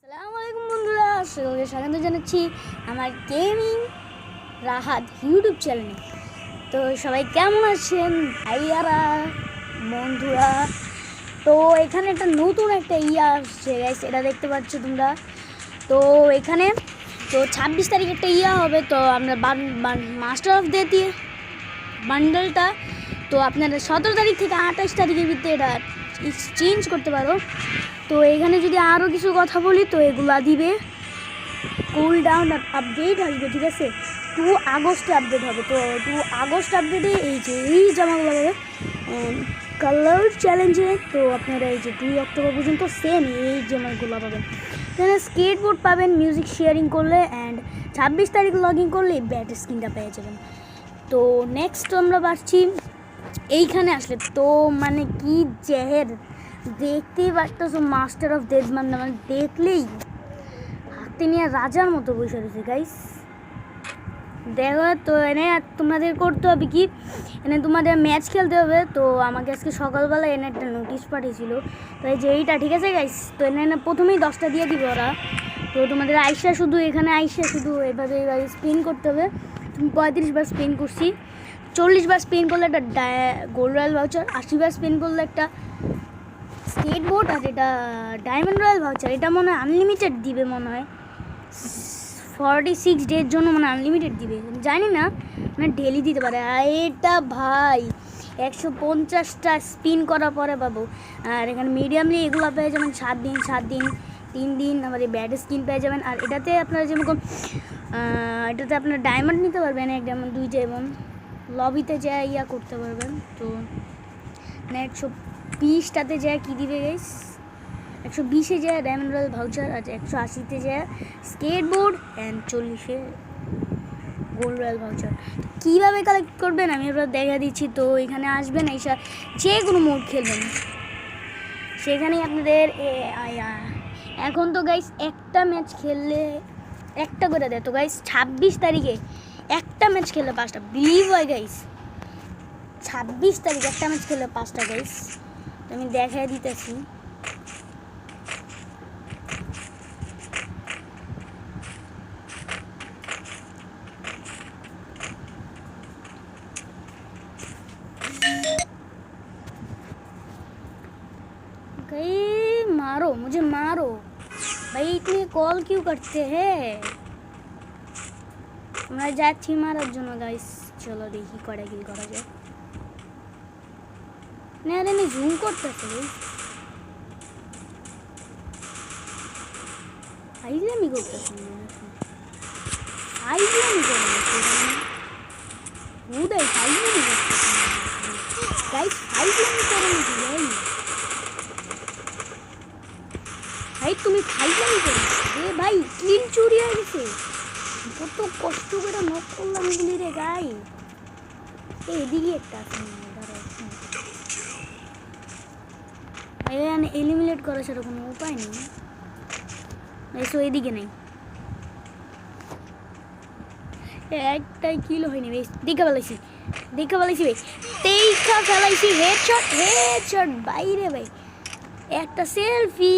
আসসালামু আলাইকুম বন্ধুরা, সকলকে স্বাগত জানাচ্ছি আমার গেমিং রাহাত ইউটিউব চ্যানেলে। তো সবাই কেমন আছেন ভাইয়ারা বন্ধুরা? তো এখানে একটা নতুন একটা আসছে গাইস, এটা দেখতে পাচ্ছ তোমরা। তো এখানে তো 26 তারিখ একটা হবে। তো আমরা মাস্টার অফ ডে দিয়ে বান্ডেলটা তো আপনারা 17 তারিখ থেকে 28 তারিখের ভিতরে এটা এক্সচেঞ্জ করতে পারো। তো এখানে যদি আরও কিছু কথা বলি তো এগুলা দিবে কুল ডাউন আপডেট আসবে, ঠিক আছে। 2 আগস্টে আপডেট হবে। তো 2 আগস্ট আপডেটে এই জামাগুলো পাবে কালার চ্যালেঞ্জে। তো আপনারা এই যে 2 অক্টোবর পর্যন্ত সেম এই জামাগুলো পাবেন। এখানে স্কেটবোর্ড পাবেন মিউজিক শেয়ারিং করলে, অ্যান্ড 26 তারিখ লগ ইন করলে ব্যাট স্ক্রিনটা পেয়ে যাবেন। তো নেক্সট আমরা পাচ্ছি এইখানে আসলে তো মানে কি জেহের দেখতেই পারতেছো, মাস্টার অফ ডেথ মানে দেখলেই হাতে নিয়ে রাজার মতো বসে রয়েছে গাইস। দেখো তো এনে তোমাদের করতে হবে কি, এনে তোমাদের ম্যাচ খেলতে হবে। তো আমাকে আজকে সকালবেলা এনে একটা নোটিশ পাঠিয়েছিল, তো এই যে এইটা, ঠিক আছে গাইস। তো এনে প্রথমেই 10টা দিয়ে দিবে ওরা। তো তোমাদের এখানে আইসা শুধু এভাবে স্পিন করতে হবে। তুমি 35 বার স্পিন করছি, 40 বার স্পিন করলে একটা গোল্ড রয়্যাল ভাউচার, 80 বার স্পিন করলে একটা স্কেটবোর্ড, আর এটা ডায়মন্ড রয়্যাল ভাউচার। এটা মনে হয় আনলিমিটেড দিবে, মনে হয় 46 ডের জন্য মানে আনলিমিটেড দিবে, জানি না, মানে ডেলি দিতে পারে। আর এটা ভাই 150টা স্পিন করার পরে পাবো। আর এখানে মিডিয়ামলি এগুলো পেয়ে যাবেন 7 দিন 3 দিন। আবার এই ব্যাড স্কিন পেয়ে যাবেন। আর এটাতে আপনারা যেরকম এটাতে আপনার ডায়মন্ড নিতে পারবেন, 1 ডায়মন্ড 2 ডায়মন্ড লবিতে যা করতে পারবেন। তো 120টাতে যায় কী দিবে গাইস, 120-এ যায় ডায়মন্ড রয়্যাল ভাউচার, আর 180-তে যায় স্কেটবোর্ড, অ্যান্ড 40-এ গোল্ড রয়্যাল ভাউচার। কীভাবে কালেক্ট করবেন আমি এবার দেখা দিচ্ছি। তো এখানে আসবেন, এসে যে কোনো মোড খেলবেন, সেখানেই আপনাদের এখন তো গাইস একটা ম্যাচ খেললে একটা করে দেয়। তো গাইস 26 তারিখে একটা ম্যাচ খেললে 5টা, বিলিভ হয় গাইস। 26 তারিখ একটা ম্যাচ খেললে 5টা গাইস। আমি দেখাই দিতেছি। मारो मुझे, मारो भाई, इतने कॉल क्यों करते हैं? আমরা যাচ্ছি মারার জন্য গাইস। চলো দেখি কটা কিল করা যায়। না রে আমি জুম করতেছি গাইস, ফাইজলামি করতেছি উদয় ফাইজলামি করতেছি গাইস, ফাইজলামি করে নাকি ভাই তুমি ফাইজলামি করো রে ভাই। কিল চুরি হয়ে গেছে, কত কষ্ট করে নক করলাম গুলি রে গাই। এদিকে একটা আছে, এলিমিনেট করা ছাড়া কোনো উপায় নেই। এসো এদিকে নেই, একটাই কিল হয়নি বেশ। দেখে ফেলাইছি ভাই, হেডশট বাইরে ভাই, একটা সেলফি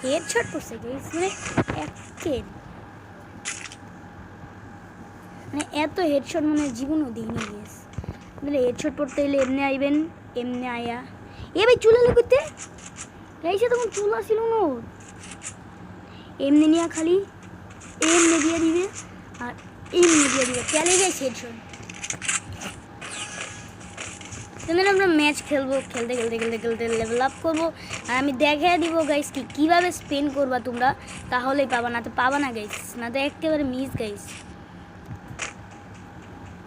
হেডশট করছে গাইস। মানে এত হেডশট মানে জীবনও দিইনি গেস। মানে হেডশট পড়তে এলে এমনি আইবেন, এমনি আয়া ভাই চুলা করতে গাইছে, তখন চুলা ছিল না, এমনি নিয়ে খালি এমনি দিয়ে দিবে আর এমনি দিয়ে দিবে, চলে গেছে হেডশট। আমরা ম্যাচ খেলবো, খেলতে লেভেল আপ করবো। আর আমি দেখাই দিব গাইস কীভাবে স্পেন করবা তোমরা, তাহলেই পাবা, না তো পাবা না গাইস, না তো একেবারে মিস গাইস।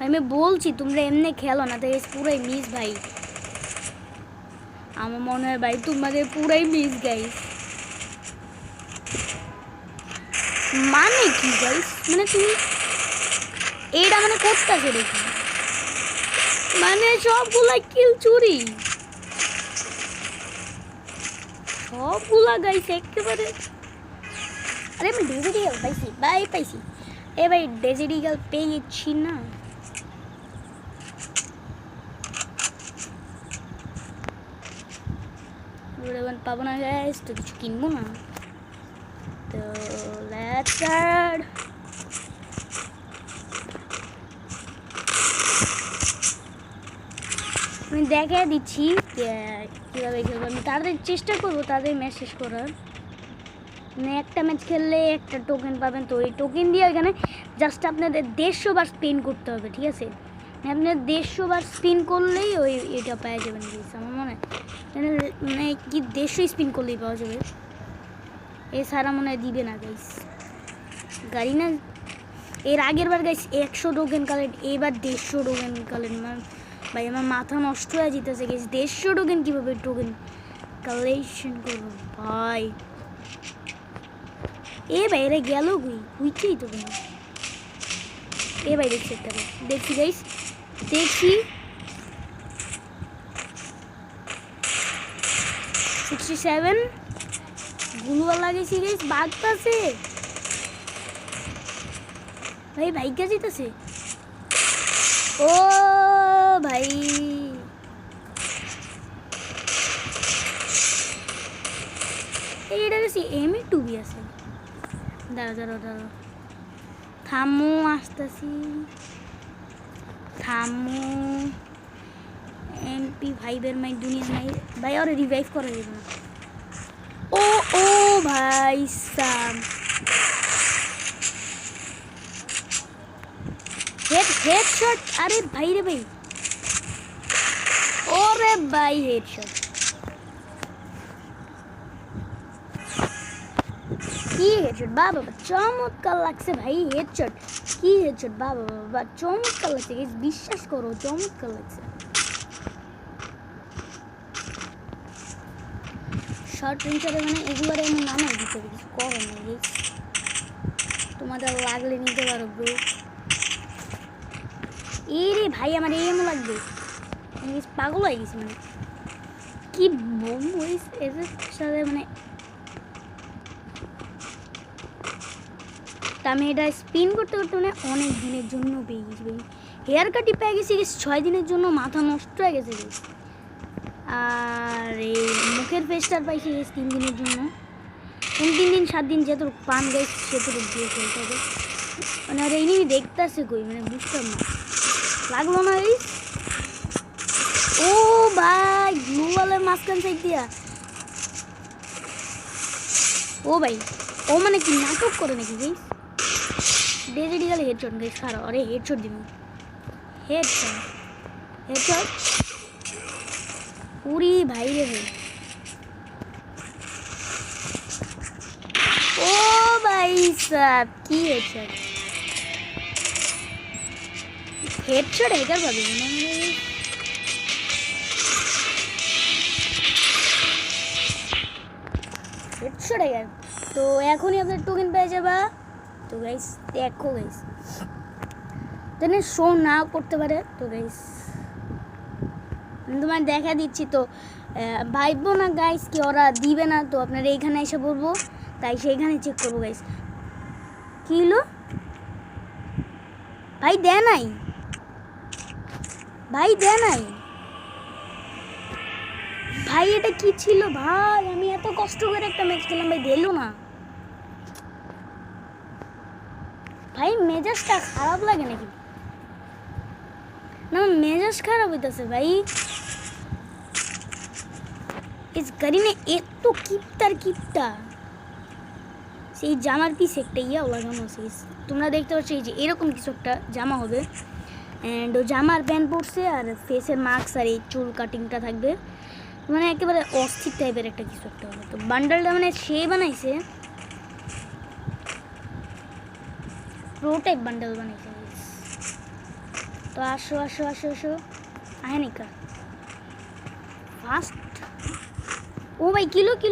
আমি বলছি তোমরা এমনি খেলো, না তো পুরাই মিস ভাই। আমার মনে হয় ভাই তোমাদের পুরাই মিস গাইস। মানে কি গাইস, মানে তুমি এটা মানে করতেছে দেখি, মানে সবগুলা কিল চুরি, সবগুলা গাইছে একেবারে। আরে আমি ডেজিডিগাল পাইছি এ ভাই, ডেজিডিগাল পেয়েছি না। পাবো না গাইস, তো কিছু কিনবো না। তো লেটস স্টার্ট। আমি দেখে দিচ্ছি কীভাবে খেলবো। আমি তাদের চেষ্টা করবো তাদের ম্যাচ শেষ করার। মানে একটা ম্যাচ খেললে একটা টোকেন পাবেন, তো এই টোকেন দিয়ে এখানে জাস্ট আপনাদের 150 বার স্পিন করতে হবে, ঠিক আছে? আপনার 150 বার স্পিন করলেই ওই এটা পাওয়া যাবেন গাইস। আমার মনে হয় মানে কি 150 স্পিন করলেই পাওয়া যাবে, এছাড়া মনে হয় দিবে না গাইস। গাড়ি না, এর আগের বার গাইস 100 টোকেন কালেক্ট, এবার 150 টোকেন কালেক্ট। ভাই আমার মাথা নষ্ট হয়ে যেতেছে গাইস। 150 টোকেন কীভাবে টোকেন কালেকশন করবো ভাই? এ ভাই এরা গেল বুঝছেই তো ভাই। এ ভাই দেখছি একটা, দেখছি গাইস, দেখছি 67 গুলুয়া লাগাইছি গাইস, বাগতাছে ভাই, ভাইকা যেতেছে। ও ভাই এইটা গেছি M2B আছে। দাঁড়াও থামো, আসতেছি, থামো। MP5 মাই দুনিয়া নাই ভাই, আর রিভাইভ করে দেব না। ও ভাই সাম, হেডশট। আরে ভাই রে ভাই, ওরে ভাই হেডশট, কি হেডশট বাবা, চমৎকার লাগছে ভাই। হেডশট কি হেডশট বাবা, চমৎকার লাগছে, বিশ্বাস করো চমৎকার লাগছে। শর্ট রেঞ্জারে মানে এগুলোর এমন নামাই দিতে হবে, কিছু করো না গাইস, তোমাদের লাগলে নিতে পারো ব্রো। রে ভাই আমার এমন লাগবে, পাগল হয়ে গেছি। মানে কি বলবো এদের সাথে, মানে আমি এটা স্পিন করতে করতে মানে অনেক দিনের জন্য পেয়ে গেছি ভাই। হেয়ার কাটই পেয়ে গেছি 6 দিনের জন্য, মাথা নষ্ট হয়ে গেছে গাইস। আর এই মুখের ফেস্টার পাইছি 3 দিনের জন্য। 3 দিন 7 দিন যেত পান গাইস সেতুর দিয়ে খেলতে হবে। মানে আর এই নিয়ে দেখতেছে কই, মানে বুঝতাম না, লাগলো না গাইস। ও ভাই গ্লুওয়ালের মাঝখান সাইড দিয়া, ও ভাই ও মানে কি নাটক করে নাকি গাইস? ডেজেডি গেলে হেডশট গাইস, খারাপ। আরে হেডশট দিন, হেডশট পুরি ভাই রে ভাই। ও ভাই সাব কি হেডশট, হেডশট হেকার পাবে না হেডশট হেকার। তো এখনই আপনার টোকেন পেয়ে যাবা। তো গাইস দেখো গাইস, জানি শো না করতে পারে, তো গাইস তোমার দেখা দিচ্ছি। তো ভাইবো না গাইস কি ওরা দিবে না, তো আপনারা এইখানে এসে বলবো, তাই সেইখানে চেক করবো গাইস। কি হলো ভাই? দেয় নাই ভাই, দেয় নাই ভাই। এটা কি ছিল ভাই? আমি এত কষ্ট করে একটা ম্যাচ খেলাম ভাই, দিলো না ভাই। মেজাজটা খারাপ লাগে নাকি? না মেজাজ খারাপ হইতেছে ভাই। ইস করিনে এত কিপটা সেই জামার পিস একটা ইয়াও লাগানো আছে। তোমরা দেখতে পাচ্ছ এই যে এরকম কিছু একটা জামা হবে, অ্যান্ড ও জামার প্যান্ট পরছে আর ফেসের মাস্ক আর এই চুল কাটিংটা থাকবে, মানে একেবারে অস্থির টাইপের একটা কিছু একটা হবে। তো বান্ডেলটা মানে সে বানাইছে, প্রো টাইপ বান্ডেল বানাইছে। তো আসো আয়নিকা ফার্স্ট। ও ভাই কিলো কে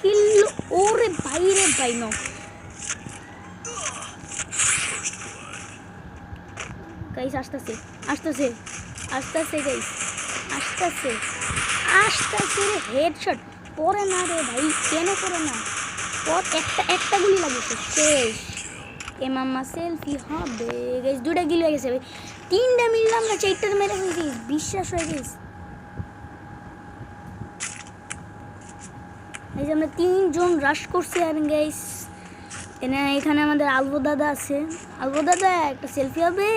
কিলো। ওরে ভাই রে ভাই, নো গাইস আসতেছে গাইস, আসতেছে রে। হেডশট পরে না রে ভাই, কেন করে না? পর একটা গুলি লাগিয়েছে, শেষ। এ মাম্মা সেলফি হবে গাইস। 2টা গিল হয়ে গেছে ভাই, 3টা মিললাম না, 4টা মেরে ফেলছি। বিশ্বাস হয়ে গেছে এই যে আমরা 3 জন রাশ করছি আর গাইস এখানে আমাদের আলবো দাদা আছে। আলবো দাদা একটা সেলফি হবে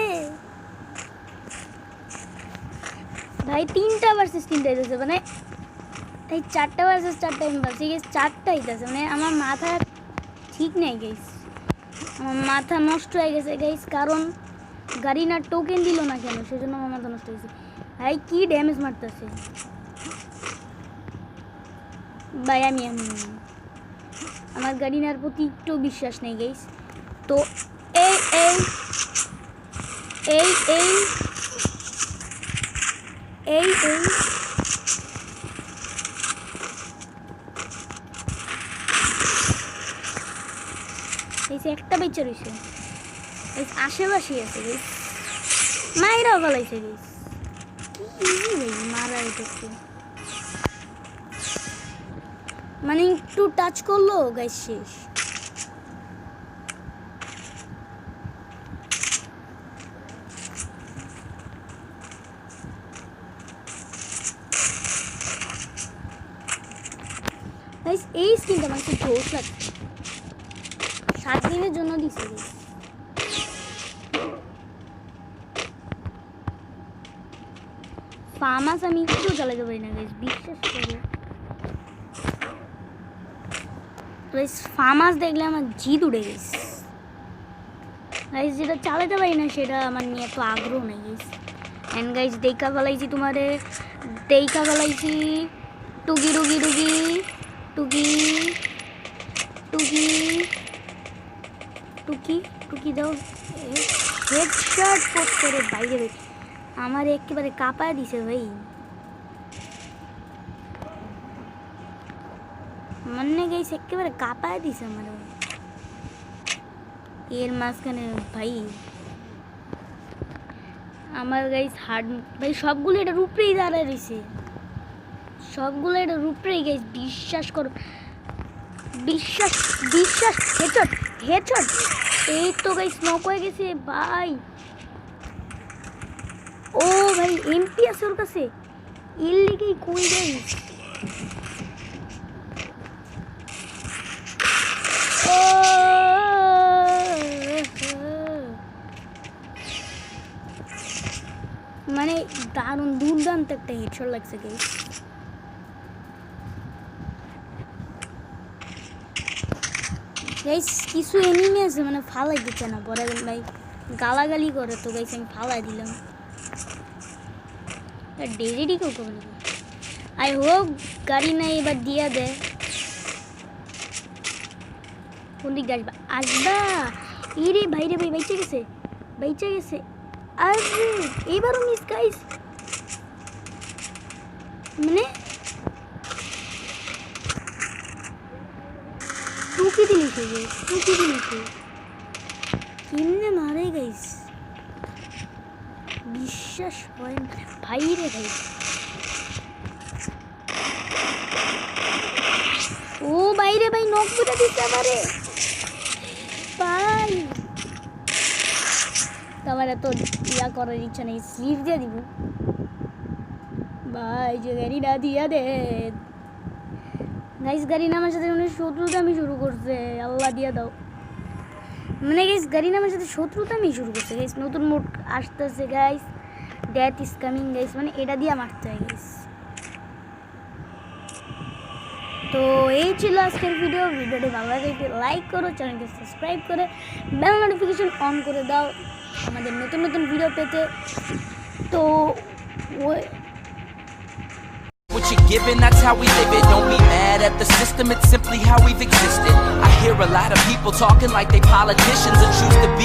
ভাই। 3টা ভার্সেস 3টা হইতেছে মানে এই 4টা ভার্সেস 4টা আমি ভাবছি গাইস 4টা হইতেছে মানে আমার মাথা ঠিক নেই গাইস, আমার মাথা নষ্ট হয়ে গেছে গাইস, কারণ গাড়ি না টোকেন দিল না কেন সেজন্য আমার মাথা নষ্ট হয়েছে। ভাই কি ড্যামেজ মারতেছে ভাই, আমি আমার গাড়িনার প্রতি একটু বিশ্বাস নেই গাইস। তো এই এই এই এই এই এই এই যে একটা বেচে রয়েছে আশেপাশে আছে গাইস, মাইরাও ফেলাইছে গাইস। কি ইজি ভাই মারা এটাকে, মানে একটু টাচ করলো গাইস শেষ। গাইস এই স্কিনটা আমার খুব জোশ লাগছে, 7 দিনের জন্য দিছে গাইস। ফার্মাস আমি একটু চালাতে পারি না গাইস, বিশ্বাস করো গাইস। ফার্মাস দেখলে আমার জিদ উড়ে গেছে গাইস, যেটা চালাতে পারি না সেটা আমার নিয়ে এত আগ্রহ নেই গাইস। অ্যান্ড গাইস দেখা ফেলাইছি তোমারে, দেখা ফেলাইছি টুকি টুকি টুকি টুকি টুকি টুকি টুকি দাও, হেডশট পোস্ট করে বাইরে বেরিয়ে আমার একেবারে কাঁপায় দিছে ভাই। মনে গাইছে একেবারে কাঁপায় দিছে আমার এর মাঝখানে ভাই। আমার গাইস হার্ড ভাই সবগুলো এটার উপরেই দাঁড়ায় রয়েছে, সবগুলো এটার উপরেই গাইস, বিশ্বাস করো, বিশ্বাস বিশ্বাস। হেডশট হেডশট, এই তো গাইস নক হয়ে গেছে ভাই। ও ভাই এমপি আছে ওর কাছে, এর লিগেই কই গাইস। মানে দারুণ দুর্দান্ত একটা হেডশট লাগছে গাইস। গাইস কিছু এনিমি আছে মানে ফালাই দিচ্ছে না, পরে ভাই গালাগালি করে, তো গাইস আমি ফালাই দিলাম। ডেজিডি কেউ করবে না, আই হোপ গাড়ি না এবার দিয়া দেয়। কোন দিক আসবা আসবা, এরে ভাই রে ভাই বাইচে গেছে, বাইচে গেছে। আরে এবারও মিস গাইস, মানে টুকি দিলিছে গাইস, টুকি দিলিছে, কেমনে মারে গাইস, বিশ্বাস করেন ভাই রে ভাই। ও বাইরে ভাই নকটা দিতে পারে ভাই, তোমার এত ইয়া করার ইচ্ছা নেই, স্লিপ দিয়ে দিব ভাই, যে গাড়ি না দিয়া দে গাইস। গাড়ি নামার সাথে মানে শত্রুতা আমি শুরু করছে, আল্লাহ দিয়া দাও। মানে গাইস গাড়ি নামার সাথে শত্রুতা আমি শুরু করছে গাইস, নতুন মোড আসতেছে guys, death is coming guys, মানে এটা দিয়ে মারতে হয় গাইস। তো এই ছিল আজকের ভিডিওটি ভালো লাগে লাইক করো, চ্যানেলকে সাবস্ক্রাইব করে বেল নোটিফিকেশন অন করে দাও আমাদের নতুন নতুন ভিডিও পেতে। তো what you're given, that's how we live it. Don't be mad at the system, it's simply how we've existed. I hear a lot of people talking like they politicians and choose to be